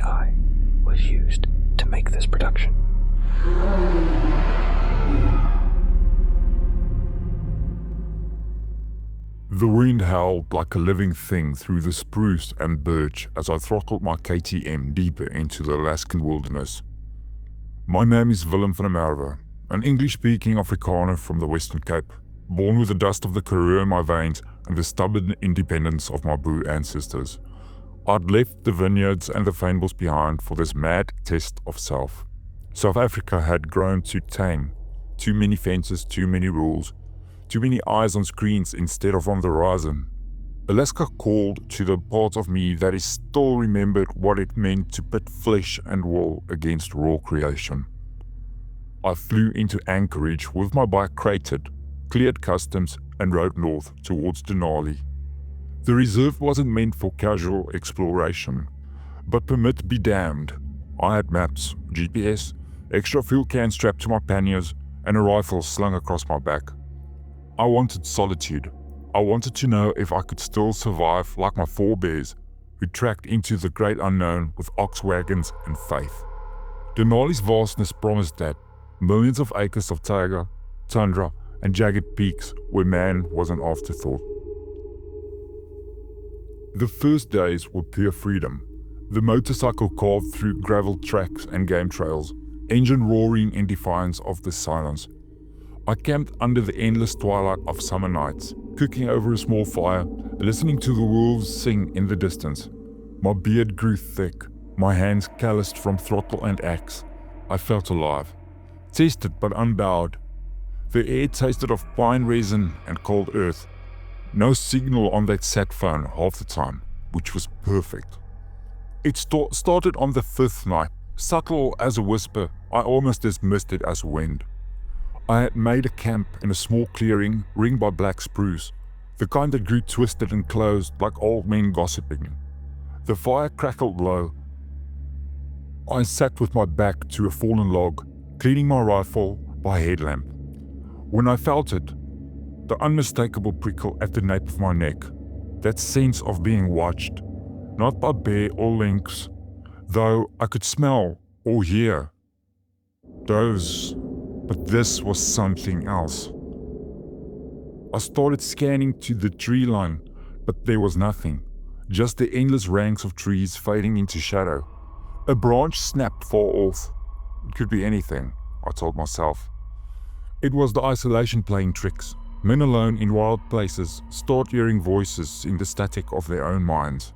sky was used to make this production. The wind howled like a living thing through the spruce and birch as I throttled my KTM deeper into the Alaskan wilderness. My name is Willem van Merwe, an English-speaking Afrikaner from the Western Cape, born with the dust of the Karoo in my veins and the stubborn independence of my Boer ancestors. I'd left the vineyards and the fynbos behind for this mad test of self. South Africa had grown too tame, too many fences, too many rules, too many eyes on screens instead of on the horizon. Alaska called to the part of me that is still remembered what it meant to pit flesh and wool against raw creation. I flew into Anchorage with my bike crated, cleared customs and rode north towards Denali. The reserve wasn't meant for casual exploration, but permit be damned. I had maps, GPS, extra fuel cans strapped to my panniers and a rifle slung across my back. I wanted solitude. I wanted to know if I could still survive like my forebears who trekked into the great unknown with ox wagons and faith. Denali's vastness promised that millions of acres of taiga, tundra and jagged peaks where man was an afterthought. The first days were pure freedom. The motorcycle carved through gravel tracks and game trails, engine roaring in defiance of the silence. I camped under the endless twilight of summer nights, cooking over a small fire, listening to the wolves sing in the distance. My beard grew thick, my hands calloused from throttle and axe. I felt alive, tested but unbowed. The air tasted of pine resin and cold earth. No signal on that sat phone half the time, which was perfect. It started on the fifth night, subtle as a whisper. I almost dismissed it as wind. I had made a camp in a small clearing ringed by black spruce, the kind that grew twisted and closed like old men gossiping. The fire crackled low. I sat with my back to a fallen log, cleaning my rifle by a headlamp. When I felt it, the unmistakable prickle at the nape of my neck, that sense of being watched, not by bear or lynx, though I could smell or hear those. But this was something else. I started scanning to the tree line, but there was nothing. Just the endless ranks of trees fading into shadow. A branch snapped far off. It could be anything, I told myself. It was the isolation playing tricks. Men alone in wild places start hearing voices in the static of their own minds.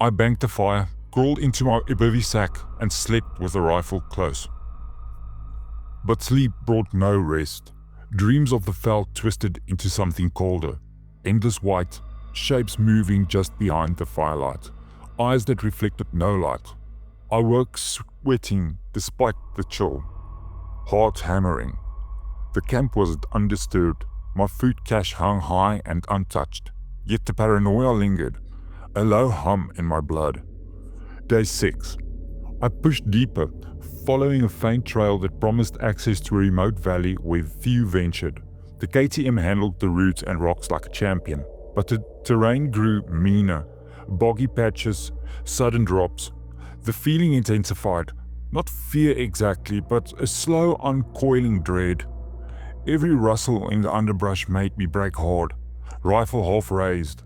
I banked a fire, crawled into my bivy sack and slept with the rifle close. But sleep brought no rest. Dreams of the veld twisted into something colder. Endless white, shapes moving just behind the firelight. Eyes that reflected no light. I woke sweating despite the chill. Heart hammering. The camp was undisturbed. My food cache hung high and untouched. Yet the paranoia lingered. A low hum in my blood. Day 6. I pushed deeper, following a faint trail that promised access to a remote valley where few ventured. The KTM handled the roots and rocks like a champion, but the terrain grew meaner. Boggy patches, sudden drops. The feeling intensified. Not fear exactly, but a slow uncoiling dread. Every rustle in the underbrush made me brake hard, rifle half raised.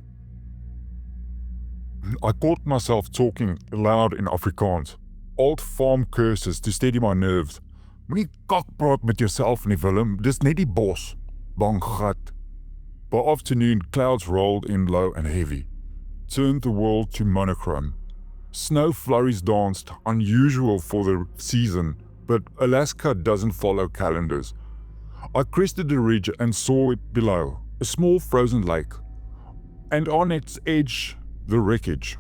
I caught myself talking aloud in Afrikaans. Old farm curses to steady my nerves. Moenie kakpraat met jouself nie, Willem, dis net die bos. Bang gat. By afternoon, clouds rolled in low and heavy, turned the world to monochrome. Snow flurries danced, unusual for the season, but Alaska doesn't follow calendars. I crested the ridge and saw it below, a small frozen lake, and on its edge, the wreckage.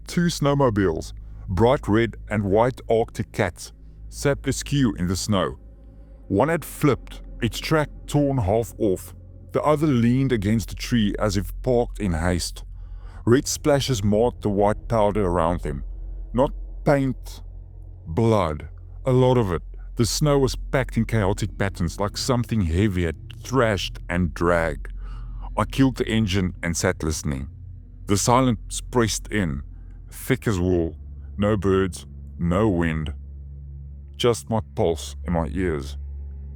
2 snowmobiles, bright red and white Arctic cats, sat askew in the snow. One had flipped, its track torn half off. The other leaned against a tree as if parked in haste. Red splashes marked the white powder around them. Not paint, blood, a lot of it. The snow was packed in chaotic patterns like something heavy had thrashed and dragged. I killed the engine and sat listening. The silence pressed in. thick as wool, no birds, no wind, just my pulse in my ears.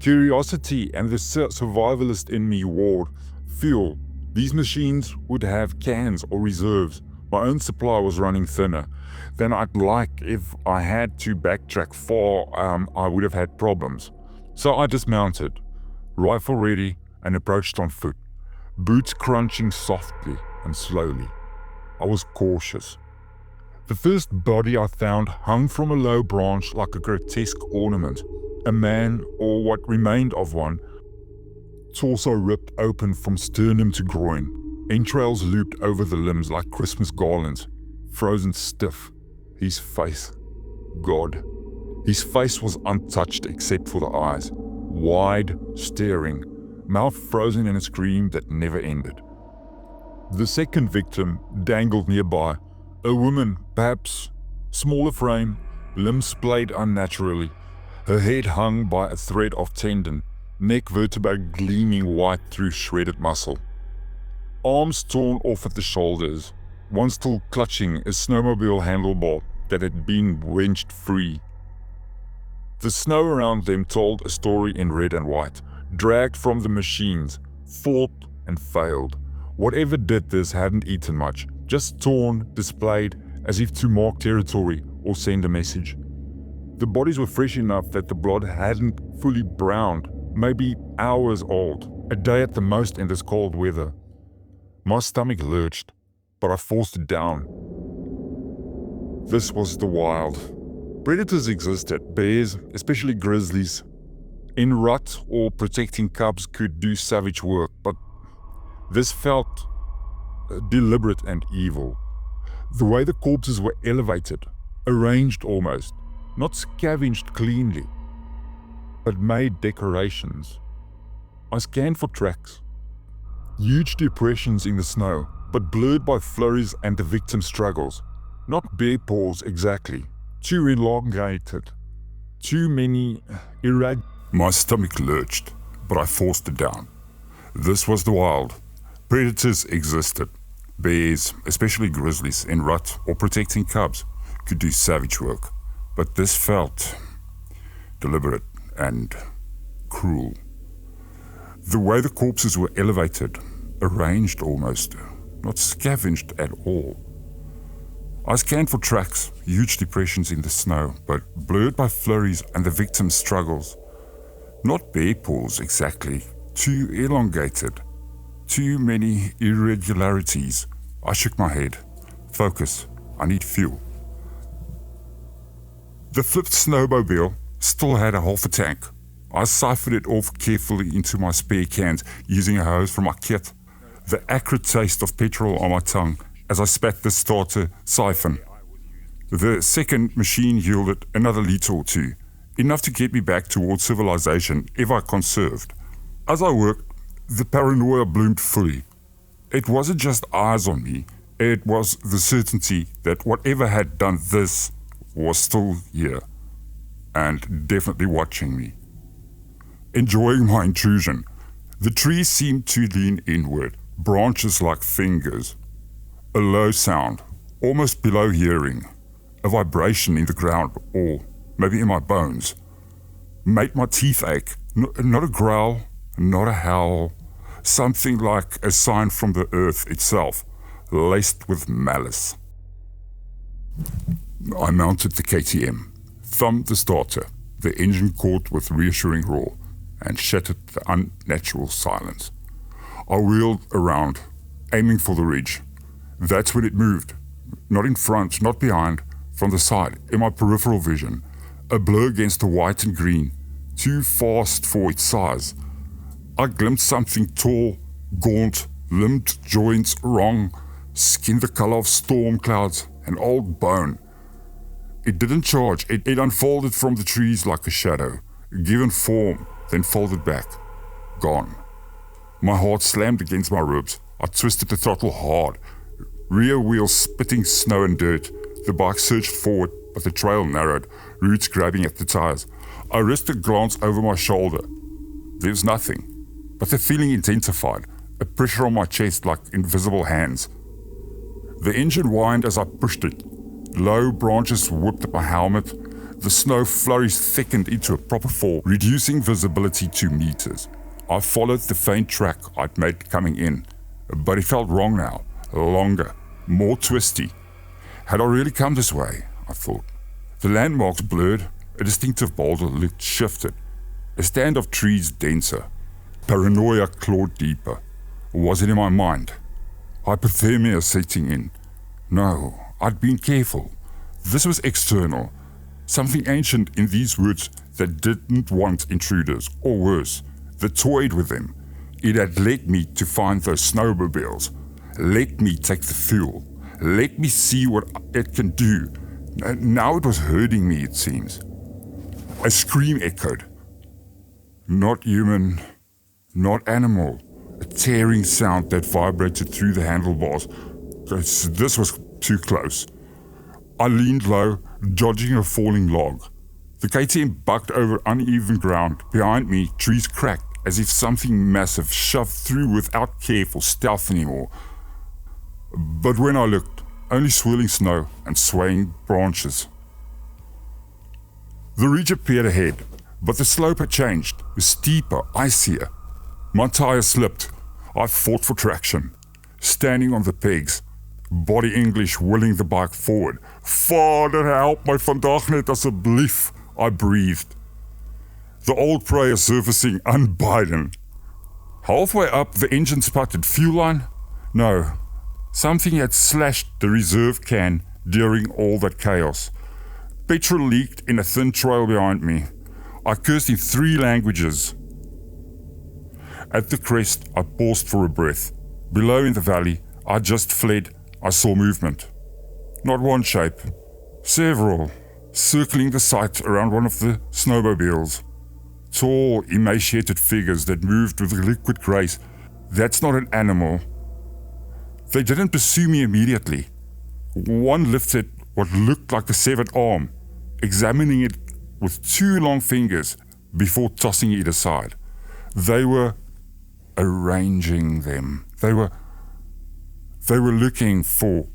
Curiosity and the survivalist in me warred. Fuel. These machines would have cans or reserves. My own supply was running thinner than I'd like. If I had to backtrack far, I would have had problems. So I dismounted, rifle ready, and approached on foot, boots crunching softly and slowly. I was cautious. The first body I found hung from a low branch like a grotesque ornament. A man, or what remained of one, torso ripped open from sternum to groin, entrails looped over the limbs like Christmas garlands, frozen stiff. His face, God. His face was untouched except for the eyes, wide, staring, mouth frozen in a scream that never ended. The second victim dangled nearby, a woman, perhaps smaller frame, limbs splayed unnaturally. Her head hung by a thread of tendon, neck vertebrae gleaming white through shredded muscle. Arms torn off at the shoulders, one still clutching a snowmobile handlebar that had been wrenched free. The snow around them told a story in red and white, dragged from the machines, fought and failed. Whatever did this hadn't eaten much, just torn, displayed, as if to mark territory or send a message. The bodies were fresh enough that the blood hadn't fully browned, maybe hours old, a day at the most in this cold weather. My stomach lurched, but I forced it down. This was the wild. Predators existed, bears, especially grizzlies. In rut or protecting cubs could do savage work, but this felt deliberate and evil. The way the corpses were elevated, arranged almost, not scavenged cleanly, but made decorations. I scanned for tracks. Huge depressions in the snow, but blurred by flurries and the victim's struggles. Not bear paws exactly, too elongated, too many My stomach lurched, but I forced it down. This was the wild. Predators existed. Bears, especially grizzlies, in rut or protecting cubs, could do savage work. But this felt deliberate and cruel. The way the corpses were elevated, arranged almost, not scavenged at all. I scanned for tracks, huge depressions in the snow, but blurred by flurries and the victim's struggles. Not bear paws exactly, too elongated, too many irregularities. I shook my head. Focus, I need fuel. The flipped snowmobile still had a half a tank. I siphoned it off carefully into my spare cans using a hose from my kit. The acrid taste of petrol on my tongue as I spat the starter siphon. The second machine yielded another litre or two, enough to get me back towards civilization if I conserved. As I worked, the paranoia bloomed fully. It wasn't just eyes on me, it was the certainty that whatever had done this was still here, and definitely watching me. Enjoying my intrusion, the trees seemed to lean inward, branches like fingers. A low sound, almost below hearing, a vibration in the ground or maybe in my bones, made my teeth ache. Not a growl, not a howl, something like a sign from the earth itself, laced with malice. I mounted the KTM, thumbed the starter, the engine caught with reassuring roar, and shattered the unnatural silence. I wheeled around, aiming for the ridge. That's when it moved. Not in front, not behind, from the side, in my peripheral vision. A blur against the white and green, too fast for its size. I glimpsed something tall, gaunt, limbed joints wrong, skin the color of storm clouds, an old bone. It didn't charge, it unfolded from the trees like a shadow, given form, then folded back. Gone. My heart slammed against my ribs. I twisted the throttle hard. Rear wheels spitting snow and dirt. The bike surged forward, but the trail narrowed, roots grabbing at the tires. I risked a glance over my shoulder. There was nothing, but the feeling intensified, a pressure on my chest like invisible hands. The engine whined as I pushed it, Low branches whipped at my helmet. The snow flurries thickened into a proper fall, reducing visibility 2 meters. I followed the faint track I'd made coming in, but it felt wrong now. Longer, more twisty. Had I really come this way? I thought. The landmarks blurred, a distinctive boulder looked shifted, a stand of trees denser. Paranoia clawed deeper. Was it in my mind? Hypothermia setting in. No, I'd been careful. This was external. Something ancient in these woods that didn't want intruders, or worse, that toyed with them. It had led me to find those snowmobiles. Let me take the fuel. Let me see what it can do. Now it was hurting me, it seems. A scream echoed. Not human, not animal. A tearing sound that vibrated through the handlebars. This was too close. I leaned low, dodging a falling log. The KTM bucked over uneven ground. Behind me, trees cracked as if something massive shoved through without care for stealth anymore. But when I looked, only swirling snow and swaying branches. The ridge appeared ahead, but the slope had changed, was steeper, icier. My tire slipped. I fought for traction, standing on the pegs, body English willing the bike forward. Vader, help my vandag net asseblief, I breathed. The old prayer surfacing unbidden. Halfway up, the engine sputtered. Fuel line? No. Something had slashed the reserve can during all that chaos. Petrol leaked in a thin trail behind me. I cursed in 3 languages. At the crest, I paused for a breath. Below in the valley, I just fled. I saw movement. Not one shape. Several. Circling the site around one of the snowmobiles. Tall, emaciated figures that moved with a liquid grace. That's not an animal. They didn't pursue me immediately. One lifted what looked like a severed arm, examining it with 2 long fingers before tossing it aside. They were arranging them. They were looking for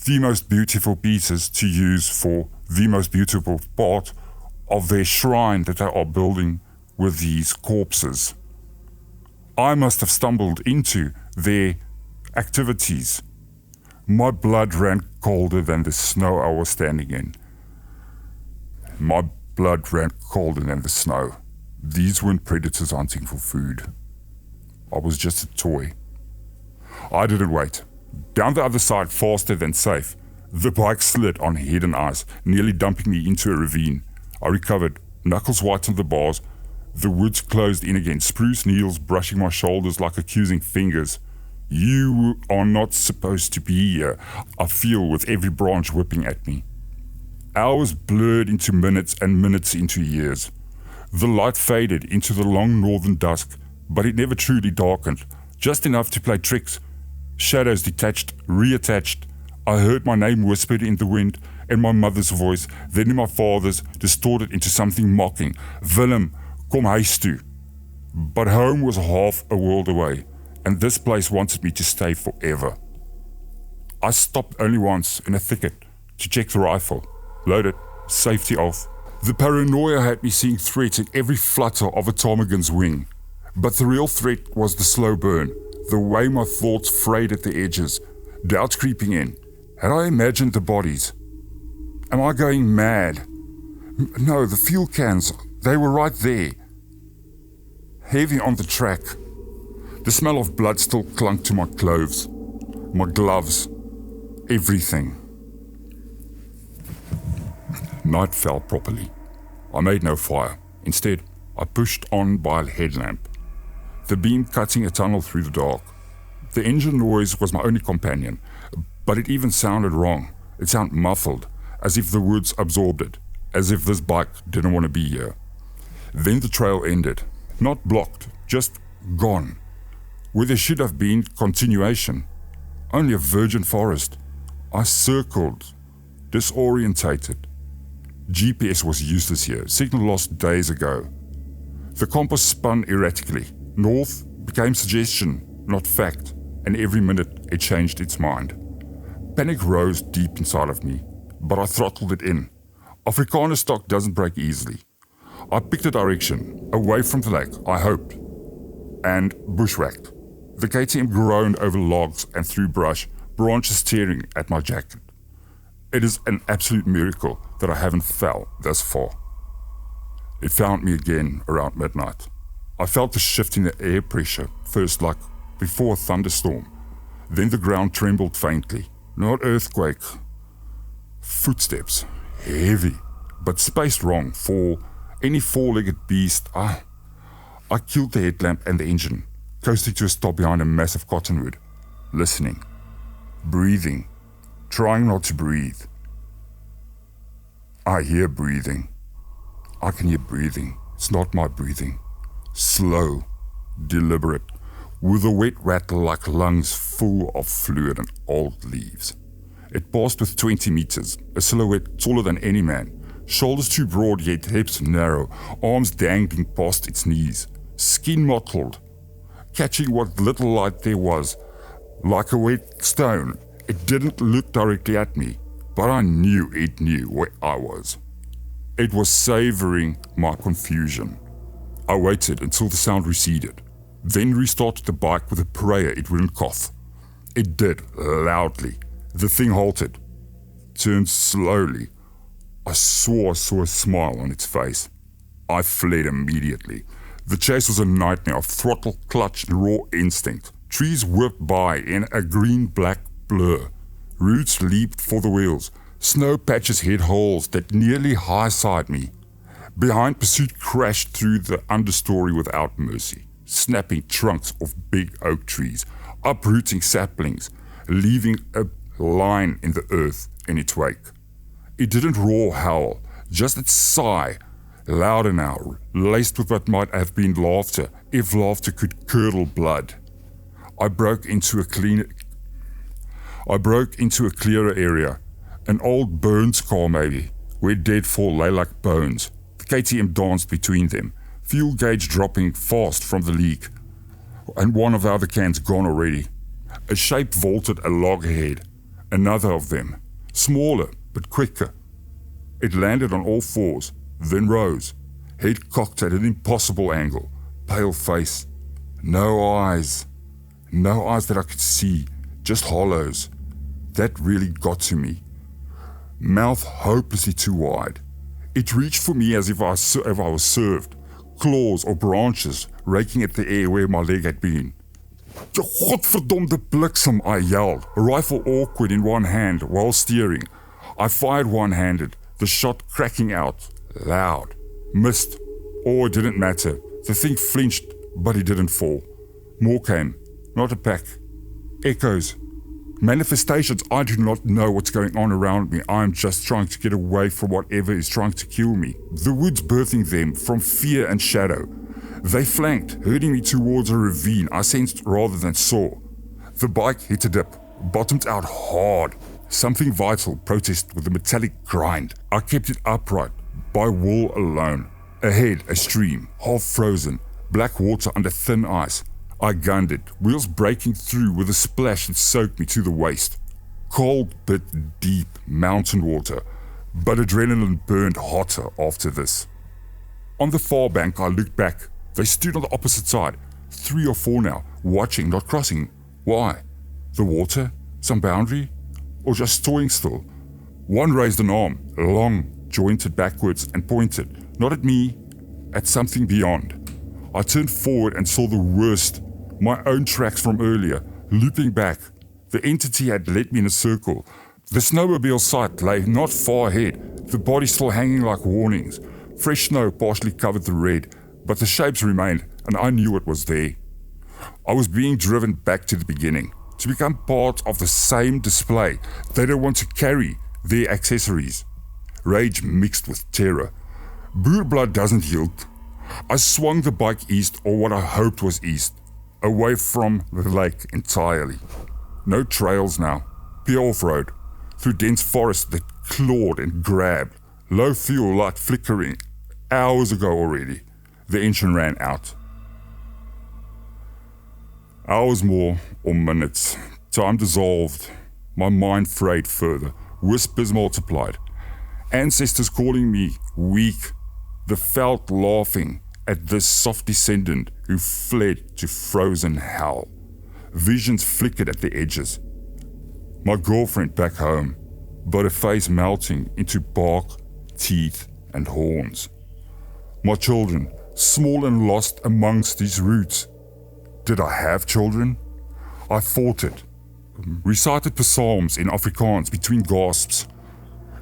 the most beautiful pieces to use for the most beautiful part of their shrine that they are building with these corpses. I must have stumbled into their activities. My blood ran colder than the snow I was standing in. My blood ran colder than the snow. These weren't predators hunting for food. I was just a toy. I didn't wait. Down the other side, faster than safe. The bike slid on hidden ice, nearly dumping me into a ravine. I recovered, knuckles white on the bars. The woods closed in again, spruce needles brushing my shoulders like accusing fingers. You are not supposed to be here, I feel with every branch whipping at me. Hours blurred into minutes and minutes into years. The light faded into the long northern dusk, but it never truly darkened, just enough to play tricks. Shadows detached, reattached. I heard my name whispered in the wind, and my mother's voice, then in my father's, distorted into something mocking. Willem, kom huis toe. But home was half a world away, and this place wanted me to stay forever. I stopped only once in a thicket to check the rifle. Loaded, safety off. The paranoia had me seeing threats in every flutter of a ptarmigan's wing. But the real threat was the slow burn, the way my thoughts frayed at the edges, doubts creeping in. Had I imagined the bodies? Am I going mad? No, the fuel cans, they were right there. Heavy on the track. The smell of blood still clung to my clothes, my gloves, everything. Night fell properly. I made no fire. Instead, I pushed on by a headlamp, the beam cutting a tunnel through the dark. The engine noise was my only companion, but it even sounded wrong. It sounded muffled, as if the woods absorbed it, as if this bike didn't want to be here. Then the trail ended. Not blocked, just gone. Where there should have been continuation. Only a virgin forest. I circled, disorientated. GPS was useless here, signal lost days ago. The compass spun erratically. North became suggestion, not fact, and every minute it changed its mind. Panic rose deep inside of me. but I throttled it in. Afrikaner stock doesn't break easily. I picked a direction, away from the lake, I hoped, and bushwhacked. The KTM groaned over logs and through brush, branches tearing at my jacket. It is an absolute miracle that I haven't fell thus far. It found me again around midnight. I felt the shift in the air pressure, first like before a thunderstorm. Then the ground trembled faintly. Not earthquake. Footsteps. Heavy, but spaced wrong for any four-legged beast. I killed the headlamp and the engine, coasting to a stop behind a massive cottonwood. Listening. Breathing. Trying not to breathe. I hear breathing. I can hear breathing. It's not my breathing. Slow, deliberate, with a wet rattle like lungs full of fluid and old leaves. It passed with 20 meters, a silhouette taller than any man, shoulders too broad yet hips narrow, arms dangling past its knees, skin mottled, catching what little light there was, like a wet stone. It didn't look directly at me, but I knew it knew where I was. It was savoring my confusion. I waited until the sound receded, then restarted the bike with a prayer it wouldn't cough. It did, loudly. The thing halted, turned slowly. I saw a smile on its face. I fled immediately. The chase was a nightmare of throttle, clutch, and raw instinct. Trees whipped by in a green-black blur. Roots leaped for the wheels. Snow patches hit holes that nearly high-sided me. Behind, pursuit crashed through the understory without mercy, snapping trunks of big oak trees, uprooting saplings, leaving a line in the earth in its wake. It didn't roar howl, just its sigh, louder now, laced with what might have been laughter, if laughter could curdle blood. I broke into a clearer area, an old burn scar maybe, where deadfall lay like bones. The KTM danced between them, fuel gauge dropping fast from the leak, and one of the other cans gone already. A shape vaulted a log ahead, another of them, smaller but quicker. It landed on all fours, then rose, head cocked at an impossible angle, pale face, no eyes that I could see, just hollows. That really got to me. Mouth hopelessly too wide. It reached for me as if I was served, claws or branches raking at the air where my leg had been. Godverdomde bliksem, I yelled, a rifle awkward in one hand while steering. I fired one-handed, the shot cracking out, loud. Missed, or it didn't matter. The thing flinched, but it didn't fall. More came, not a pack. Echoes. Manifestations. I do not know what's going on around me. I am just trying to get away from whatever is trying to kill me. The woods birthing them from fear and shadow. They flanked, herding me towards a ravine I sensed rather than saw. The bike hit a dip, bottomed out hard. Something vital protested with a metallic grind. I kept it upright, by will alone. Ahead, a stream, half frozen, black water under thin ice. I gunned it, wheels breaking through with a splash that soaked me to the waist. Cold but deep mountain water, but adrenaline burned hotter after this. On the far bank I looked back. They stood on the opposite side, 3 or 4 now, watching, not crossing. Why? The water? Some boundary? Or just toying still? One raised an arm, long, jointed backwards and pointed, not at me, at something beyond. I turned forward and saw the worst, my own tracks from earlier, looping back. The entity had led me in a circle. The snowmobile site lay not far ahead, the body still hanging like warnings. Fresh snow partially covered the red, but the shapes remained, and I knew it was there. I was being driven back to the beginning, to become part of the same display. They don't want to carry their accessories. Rage mixed with terror. Boer blood doesn't yield. I swung the bike east, or what I hoped was east, away from the lake entirely. No trails now, pure off-road, through dense forest that clawed and grabbed, low fuel light flickering, hours ago already. The engine ran out. Hours more, or minutes. Time dissolved. My mind frayed further. whispers multiplied. Ancestors calling me weak, the felt laughing at this soft descendant who fled to frozen hell. Visions flickered at the edges. My girlfriend back home, but her face melting into bark, teeth, and horns. My children, small and lost amongst these roots. Did I have children? I fought it, recited psalms in Afrikaans between gasps.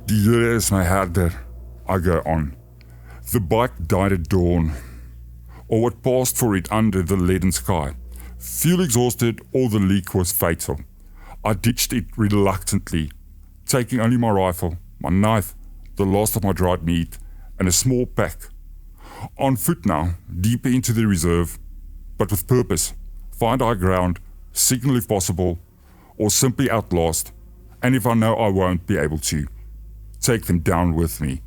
Die Here is my herder, I go on. The bike died at dawn, or what passed for it under the leaden sky. Fuel exhausted, or the leak was fatal. I ditched it reluctantly, taking only my rifle, my knife, the last of my dried meat, and a small pack. On foot now, deeper into the reserve, but with purpose. Find high ground, signal if possible, or simply outlast, and if I know I won't be able to, take them down with me.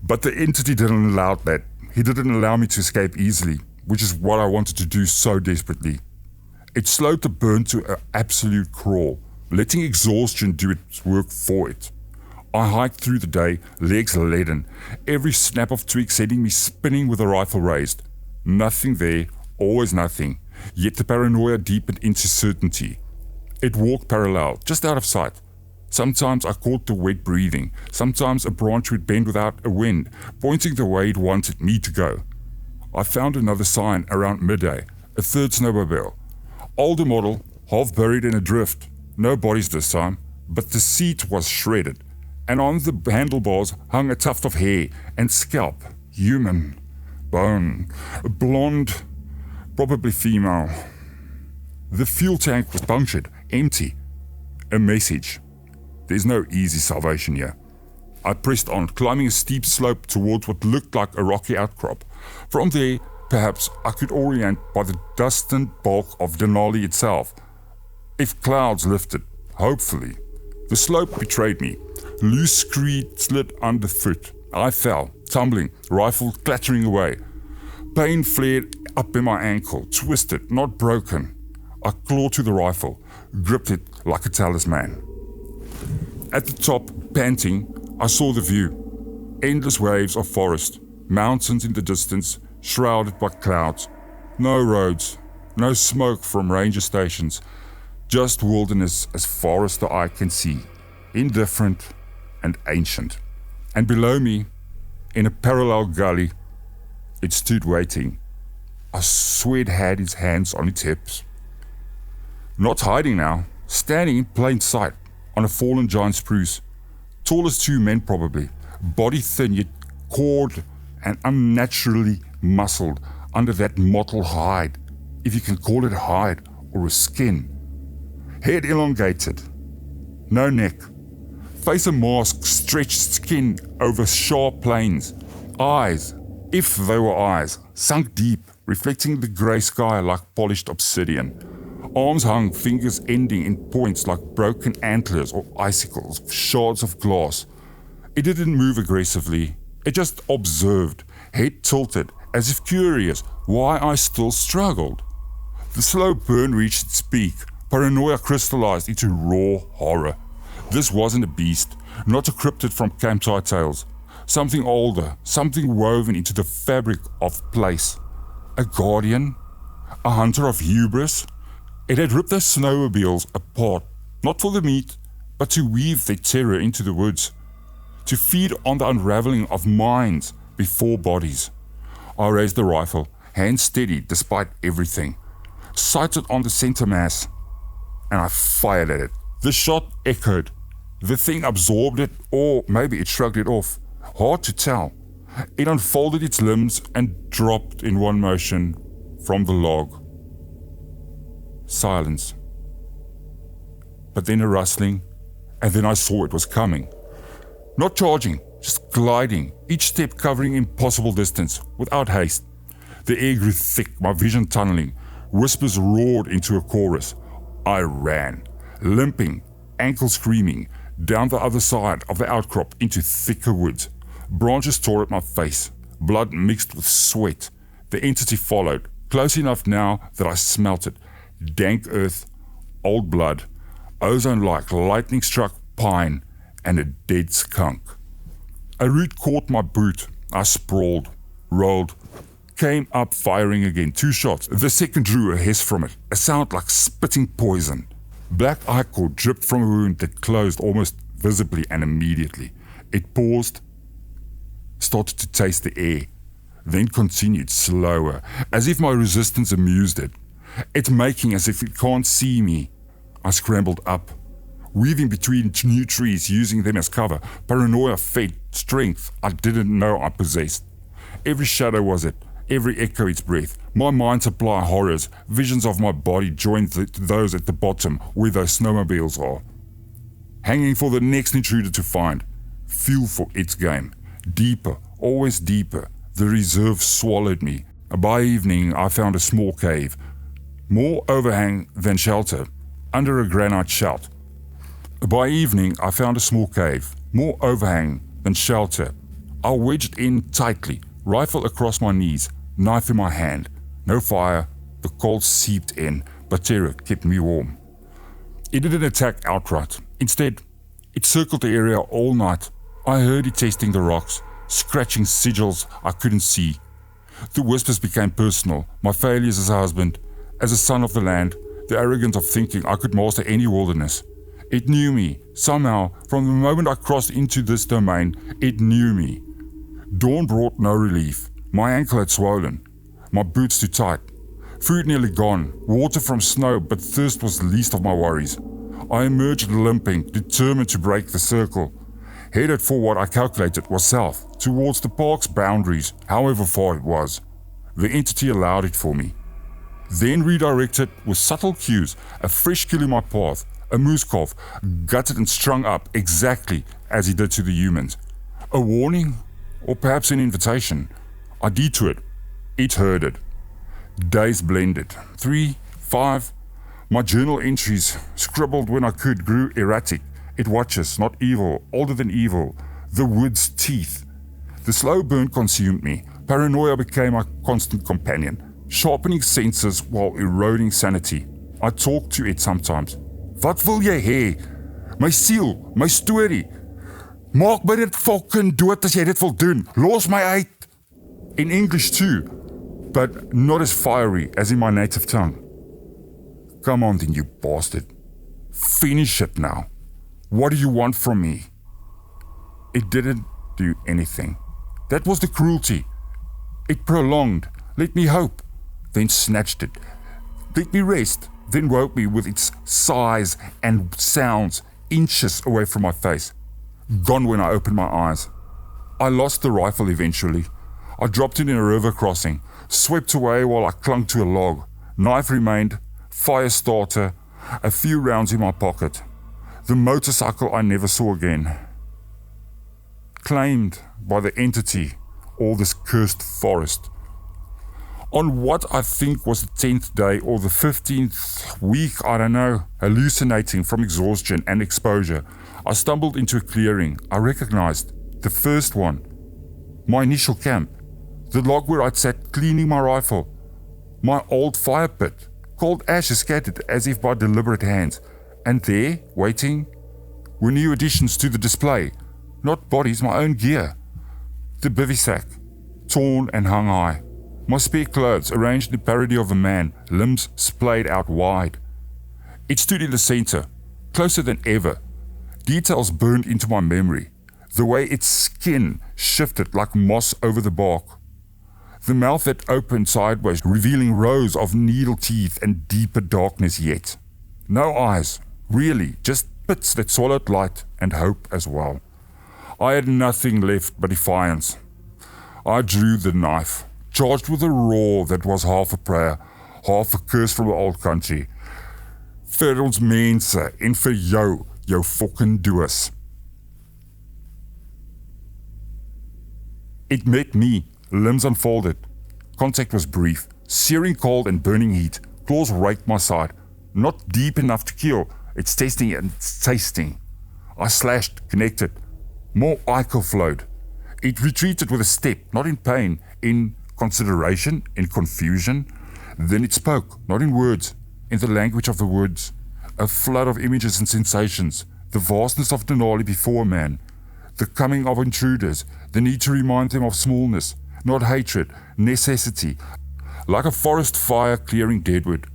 But the entity didn't allow that. He didn't allow me to escape easily, which is what I wanted to do so desperately. It slowed the burn to an absolute crawl, letting exhaustion do its work for it. I hiked through the day, legs leaden, every snap of twig sending me spinning with the rifle raised. Nothing there, always nothing, yet the paranoia deepened into certainty. It walked parallel, just out of sight. Sometimes I caught the wet breathing, sometimes a branch would bend without a wind, pointing the way it wanted me to go. I found another sign around midday, a third snowmobile. Older model, half buried in a drift. No bodies this time, but the seat was shredded, and on the handlebars hung a tuft of hair and scalp, human, bone, blonde, probably female. The fuel tank was punctured, empty. A message. There's no easy salvation here. I pressed on, climbing a steep slope towards what looked like a rocky outcrop. From there, perhaps I could orient by the dusted bulk of Denali itself. If clouds lifted, hopefully. The slope betrayed me. Loose screed slid underfoot. I fell, tumbling, rifle clattering away. Pain flared up in my ankle, twisted, not broken. I clawed to the rifle, gripped it like a talisman. At the top, panting, I saw the view. Endless waves of forest, mountains in the distance, shrouded by clouds. No roads, no smoke from ranger stations, just wilderness as far as the eye can see, indifferent and ancient. And below me, in a parallel gully, it stood waiting. I swear it had its hands on its hips. Not hiding now, standing in plain sight on a fallen giant spruce. Tall as two men probably, body thin yet cored and unnaturally muscled under that mottled hide, if you can call it a hide or a skin. Head elongated, no neck. Face a mask, stretched skin over sharp planes. Eyes, if they were eyes, sunk deep, reflecting the grey sky like polished obsidian. Arms hung, fingers ending in points like broken antlers or icicles, shards of glass. It didn't move aggressively, it just observed, head tilted, as if curious why I still struggled. The slow burn reached its peak, paranoia crystallized into raw horror. This wasn't a beast, not a cryptid from campsite tales. Something older, something woven into the fabric of place. A guardian? A hunter of hubris? It had ripped their snowmobiles apart, not for the meat, but to weave their terror into the woods, to feed on the unraveling of minds before bodies. I raised the rifle, hand steady despite everything, sighted on the center mass, and I fired at it. The shot echoed. The thing absorbed it, or maybe it shrugged it off. Hard to tell. It unfolded its limbs and dropped in one motion from the log. Silence. But then a rustling, and then I saw it was coming. Not charging, just gliding, each step covering impossible distance, without haste. The air grew thick, my vision tunneling. Whispers roared into a chorus. I ran, limping, ankle screaming, down the other side of the outcrop into thicker woods. Branches tore at my face, blood mixed with sweat. The entity followed, close enough now that I smelt it. Dank earth, old blood, ozone like lightning struck pine, and a dead skunk. A root caught my boot. I sprawled, rolled, came up firing again. 2 shots. The second drew a hiss from it, a sound like spitting poison. Black ichor dripped from a wound that closed almost visibly and immediately. It paused, started to taste the air, then continued slower, as if my resistance amused it. It's making as if it can't see me. I scrambled up, weaving between new trees, using them as cover. Paranoia fed strength I didn't know I possessed. Every shadow was it, every echo its breath. My mind supplied horrors, visions of my body joined to those at the bottom where those snowmobiles are. Hanging for the next intruder to find. Fuel for its game. Deeper, always deeper. The reserve swallowed me. By evening I found a small cave. More overhang than shelter, under a granite shelf. By evening I found a small cave. More overhang than shelter. I wedged in tightly, rifle across my knees, knife in my hand. No fire, the cold seeped in, but terror kept me warm. It didn't attack outright. Instead, it circled the area all night. I heard it testing the rocks, scratching sigils I couldn't see. The whispers became personal, my failures as a husband, as a son of the land, the arrogance of thinking I could master any wilderness. It knew me, somehow, from the moment I crossed into this domain, it knew me. Dawn brought no relief. My ankle had swollen, my boots too tight. Food nearly gone, water from snow, but thirst was the least of my worries. I emerged limping, determined to break the circle. Headed for what I calculated was south, towards the park's boundaries, however far it was. The entity allowed it for me. Then redirected with subtle cues, a fresh kill in my path, a moose calf, gutted and strung up exactly as he did to the humans. A warning, or perhaps an invitation. I detoured. It heard it. Days blended. 3, 5. My journal entries, scribbled when I could, grew erratic. It watches, not evil, older than evil. The wood's teeth. The slow burn consumed me. Paranoia became my constant companion, sharpening senses while eroding sanity. I talked to it sometimes. Wat wil jy hê? My siel, my story. Maak my dit fucking dood as jy dit wil doen. Los my uit. In English too, but not as fiery as in my native tongue. Come on then, you bastard. Finish it now. What do you want from me? It didn't do anything. That was the cruelty. It prolonged, let me hope, then snatched it. Let me rest, then woke me with its sighs and sounds inches away from my face. Gone when I opened my eyes. I lost the rifle eventually. I dropped it in a river crossing, swept away while I clung to a log. Knife remained, fire starter, a few rounds in my pocket. The motorcycle I never saw again. Claimed by the entity, all this cursed forest. On what I think was the 10th day or the 15th week, I don't know, hallucinating from exhaustion and exposure, I stumbled into a clearing. I recognized the first one, my initial camp, the log where I'd sat cleaning my rifle, my old fire pit, cold ashes scattered as if by deliberate hands, and there, waiting, were new additions to the display, not bodies, my own gear. The bivy sack, torn and hung high, my spare clothes arranged in parody of a man, limbs splayed out wide. It stood in the center, closer than ever. Details burned into my memory, the way its skin shifted like moss over the bark. The mouth that opened sideways, revealing rows of needle teeth and deeper darkness yet. No eyes, really, just pits that swallowed light and hope as well. I had nothing left but defiance. I drew the knife, charged with a roar that was half a prayer, half a curse from the old country. Vir ons mense en vir jou fucking doos. It met me, limbs unfolded. Contact was brief, searing cold and burning heat. Claws raked my side. Not deep enough to kill. It's testing and it's tasting. I slashed, connected. More ichor flowed. It retreated with a step, not in pain, in consideration, in confusion. Then it spoke, not in words, in the language of the woods. A flood of images and sensations, the vastness of Denali before man, the coming of intruders, the need to remind them of smallness, not hatred, necessity. Like a forest fire clearing deadwood,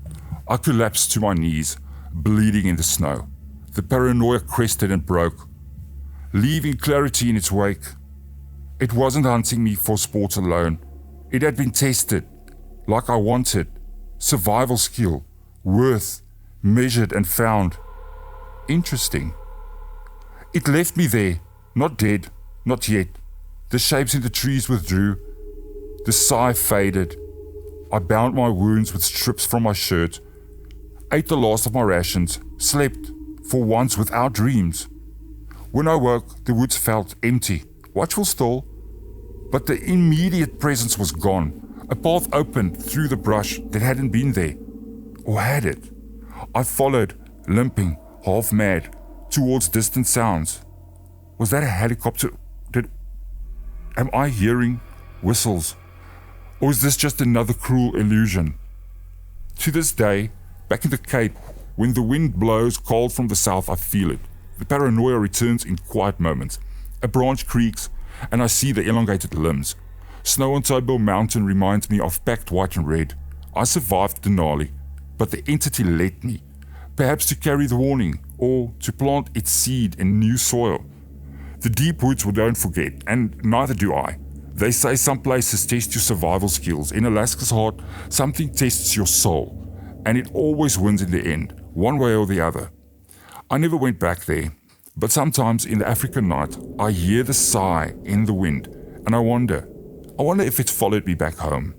I collapsed to my knees, bleeding in the snow. The paranoia crested and broke, leaving clarity in its wake. It wasn't hunting me for sport alone. It had been tested, like I wanted. Survival skill, worth, measured and found. Interesting. It left me there, not dead, not yet. The shapes in the trees withdrew. The sigh faded. I bound my wounds with strips from my shirt, ate the last of my rations, slept, for once without dreams. When I woke, the woods felt empty, watchful still, but the immediate presence was gone. A path opened through the brush that hadn't been there. Or had it? I followed, limping, half mad, towards distant sounds. Was that a helicopter? Am I hearing whistles? Or is this just another cruel illusion? To this day, back in the Cape, when the wind blows cold from the south, I feel it. The paranoia returns in quiet moments. A branch creaks, and I see the elongated limbs. Snow on Table Mountain reminds me of packed white and red. I survived Denali, but the entity let me. Perhaps to carry the warning, or to plant its seed in new soil. The deep woods don't forget, and neither do I. They say some places test your survival skills. In Alaska's heart, something tests your soul, and it always wins in the end, one way or the other. I never went back there, but sometimes in the African night, I hear the sigh in the wind, and I wonder if it's followed me back home.